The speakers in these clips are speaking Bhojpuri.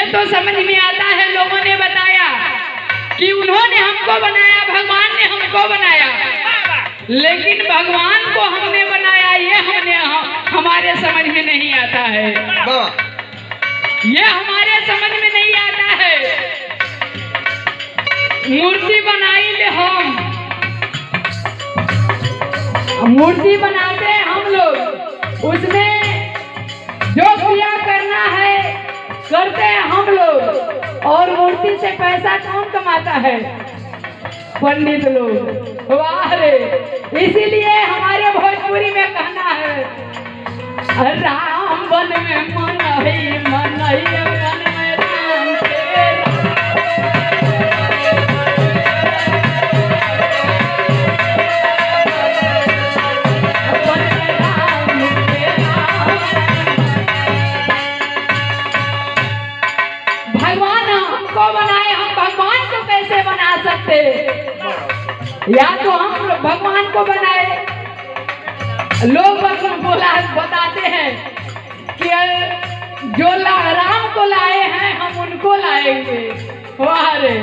तो समझ में आता है, लोगों ने बताया कि उन्होंने हमको बनाया, भगवान ने हमको बनाया, लेकिन भगवान को हमने बनाया ये हमारे समझ में नहीं आता है। ये हमारे समझ में नहीं आता है। मूर्ति बनाई ले, हम मूर्ति बनाते हैं हम लोग, उसमें जो क्रिया करना है करते हैं हम लोग, और मूर्ति से पैसा कौन कमाता है? पंडित लोग। वाह रे! इसीलिए हमारे भोजपुरी में कहना है, राम वन में मन है, मन है मन में राम तेरा। भगवान हमको बनाए, हम भगवान को कैसे बना सकते? या तो हम भगवान को बनाए। लोग बताते हैं कि जो राम को लाए हैं हम उनको लाएंगे। वाह रे!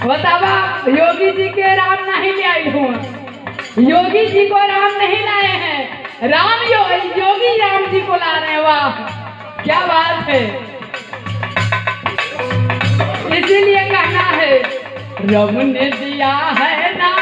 बतावा, योगी जी के राम नहीं ले आई हूँ, योगी जी को राम नहीं लाए हैं, राम योगी राम जी को ला रहे हैं। वाह, क्या बात है! इसीलिए कहना है, रब ने दिया है ना।